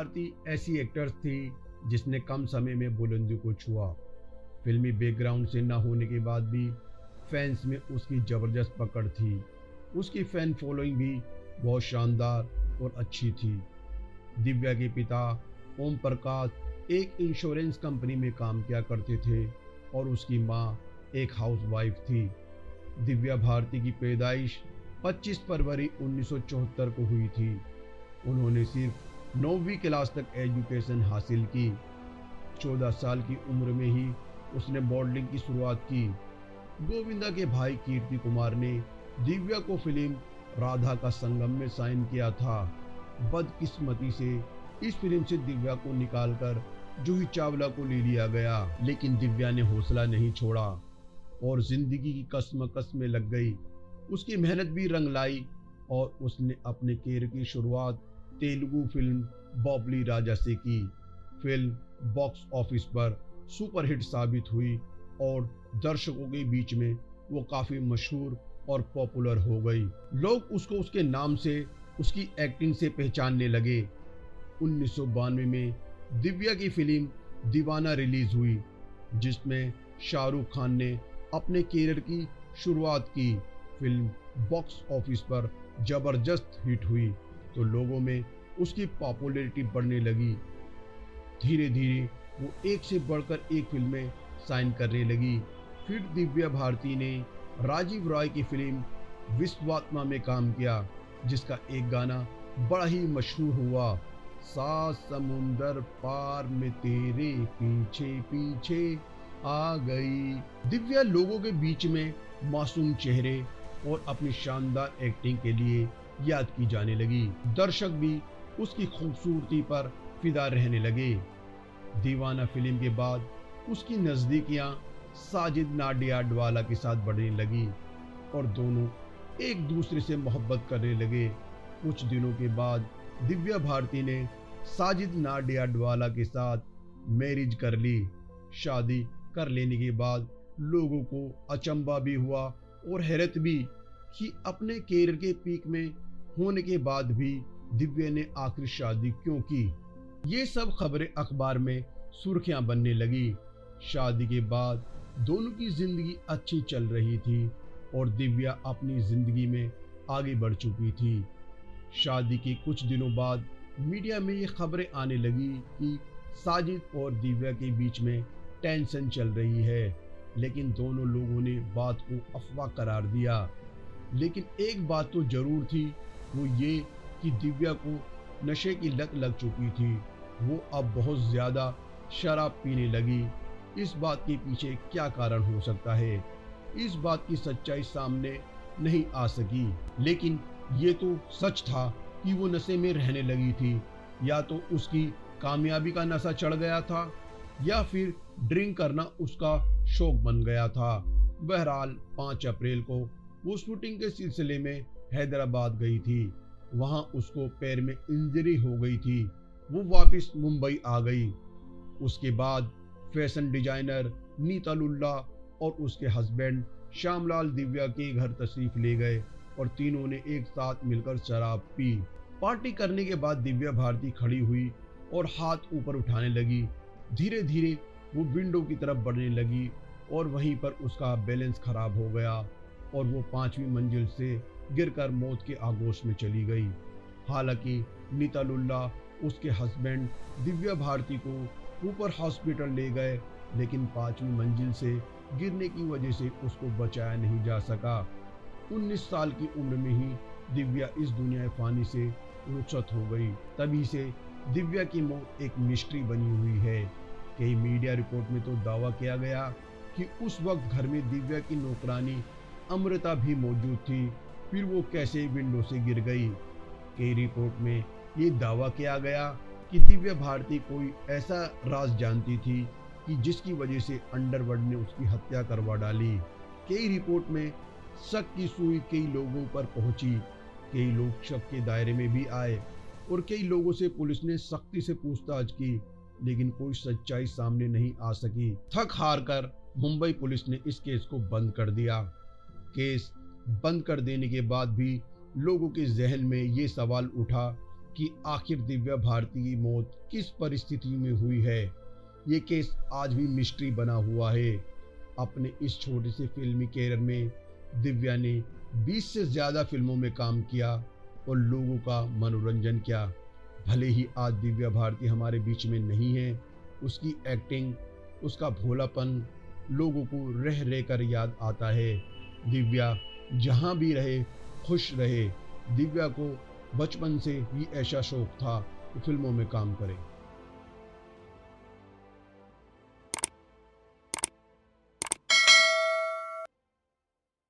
भारती ऐसी एक्टर्स थी जिसने कम समय में बुलंदी को छुआ। फिल्मी बैकग्राउंड से न होने के बाद भी फैंस में उसकी ज़बरदस्त पकड़ थी। उसकी फैन फॉलोइंग भी बहुत शानदार और अच्छी थी। दिव्या के पिता ओम प्रकाश एक इंश्योरेंस कंपनी में काम किया करते थे और उसकी माँ एक हाउसवाइफ थी। दिव्या भारती की पैदाइश 25 फरवरी 1974 को हुई थी। उन्होंने सिर्फ 9वीं क्लास तक एजुकेशन हासिल की। 14 साल की उम्र में ही उसने मॉडलिंग की शुरुआत की। गोविंदा के भाई कीर्ति कुमार ने दिव्या को फिल्म राधा का संगम में साइन किया था। बदकिस्मती से इस फिल्म से दिव्या को निकालकर जूही चावला को ले लिया गया, लेकिन दिव्या ने हौसला नहीं छोड़ा और जिंदगी की कश्मकश में लग गई। उसकी मेहनत भी रंग लाई और उसने अपने कैरियर की शुरुआत तेलुगु फिल्म बॉबली राजा से की। फिल्म बॉक्स ऑफिस पर सुपरहिट साबित हुई और दर्शकों के बीच में वो काफ़ी मशहूर और पॉपुलर हो गई। लोग उसको उसके नाम से, उसकी एक्टिंग से पहचानने लगे। 1992 में दिव्या की फिल्म दीवाना रिलीज हुई, जिसमें शाहरुख खान ने अपने कैरियर की शुरुआत की। फिल्म बॉक्स ऑफिस पर जबरदस्त हिट हुई तो लोगों में उसकी पॉपुलैरिटी बढ़ने लगी। धीरे धीरे वो एक से बढ़कर एक फिल्में साइन करने लगी। फिर दिव्या भारती ने राजीव रॉय की फिल्म विश्वात्मा में काम किया, जिसका एक गाना बड़ा ही मशहूर हुआ, सात समुंदर पार में तेरे पीछे पीछे आ गई। दिव्या लोगों के बीच में मासूम चेहरे और अपनी शानदार एक्टिंग के लिए याद की जाने लगी। दर्शक भी उसकी खूबसूरती पर फिदा रहने लगे। दीवाना फिल्म के बाद उसकी नज़दीकियां साजिद नाडियाडवाला के साथ बढ़ने लगी और दोनों एक दूसरे से मोहब्बत करने लगे। कुछ दिनों के बाद दिव्या भारती ने साजिद नाडियाडवाला के साथ मैरिज कर ली। शादी कर लेने के बाद लोगों को अचंभा भी हुआ और हैरत भी कि अपने कैरियर के पीक में होने के बाद भी दिव्या ने आखिर शादी क्यों की। ये सब खबरें अखबार में सुर्खियां बनने लगी। शादी के बाद दोनों की जिंदगी अच्छी चल रही थी और दिव्या अपनी जिंदगी में आगे बढ़ चुकी थी। शादी के कुछ दिनों बाद मीडिया में ये खबरें आने लगी कि साजिद और दिव्या के बीच में टेंशन चल रही है, लेकिन दोनों लोगों ने बात को अफवाह करार दिया। लेकिन एक बात तो जरूर थी, वो ये कि दिव्या को नशे की लत लग चुकी थी। वो अब बहुत ज़्यादा शराब पीने लगी। इस बात के पीछे क्या कारण हो सकता है, इस बात की सच्चाई सामने नहीं आ सकी, लेकिन ये तो सच था कि वो नशे में रहने लगी थी। या तो उसकी कामयाबी का नशा चढ़ गया था या फिर ड्रिंक करना उसका शौक बन गया था। बहरहाल 5 अप्रैल को वो शूटिंग के सिलसिले में हैदराबाद गई थी। वहाँ उसको पैर में इंजरी हो गई थी। वो वापस मुंबई आ गई। उसके बाद फैशन डिजाइनर नीता लुल्ला और उसके हस्बैंड श्यामलाल दिव्या के घर तशरीफ ले गए और तीनों ने एक साथ मिलकर शराब पी। पार्टी करने के बाद दिव्या भारती खड़ी हुई और हाथ ऊपर उठाने लगी। धीरे धीरे वो विंडो की तरफ बढ़ने लगी और वहीं पर उसका बैलेंस खराब हो गया और वो 5वीं मंजिल से गिरकर मौत के आगोश में चली गई। हालांकि नीता लुल्ला उसके हस्बैंड दिव्या भारती को ऊपर हॉस्पिटल ले गए, लेकिन 5वीं मंजिल से गिरने की वजह से उसको बचाया नहीं जा सका। 19 साल की उम्र में ही दिव्या इस दुनिया फानी से रुखसत हो गई। तभी से दिव्या की मौत एक मिस्ट्री बनी हुई है। कई मीडिया रिपोर्ट में तो दावा किया गया कि उस वक्त घर में दिव्या की नौकरानी अमृता भी मौजूद थी, फिर वो कैसे विंडो से गिर गई। कई रिपोर्ट में ये दावा किया गया कि दिव्या भारती कोई ऐसा राज जानती थी कि जिसकी वजह से अंडरवर्ल्ड ने उसकी हत्या करवा डाली। कई रिपोर्ट में शक की सुई कई लोगों पर पहुंची, कई लोग शक के दायरे में भी आए और कई लोगों से पुलिस ने सख्ती से पूछताछ की, लेकिन कोई सच्चाई सामने नहीं आ सकी। थक हार कर मुंबई पुलिस ने इस केस को बंद कर दिया। केस बंद कर देने के बाद भी लोगों के जहन में ये सवाल उठा कि आखिर दिव्या भारती की मौत किस परिस्थिति में हुई है। ये केस आज भी मिस्ट्री बना हुआ है। अपने इस छोटे से फिल्मी कैरियर में दिव्या ने 20 से ज़्यादा फिल्मों में काम किया और लोगों का मनोरंजन किया। भले ही आज दिव्या भारती हमारे बीच में नहीं है, उसकी एक्टिंग, उसका भोलापन लोगों को रह रह कर याद आता है। दिव्या जहाँ भी रहे खुश रहे। दिव्या को बचपन से ही ऐसा शौक था कि फिल्मों में काम करे।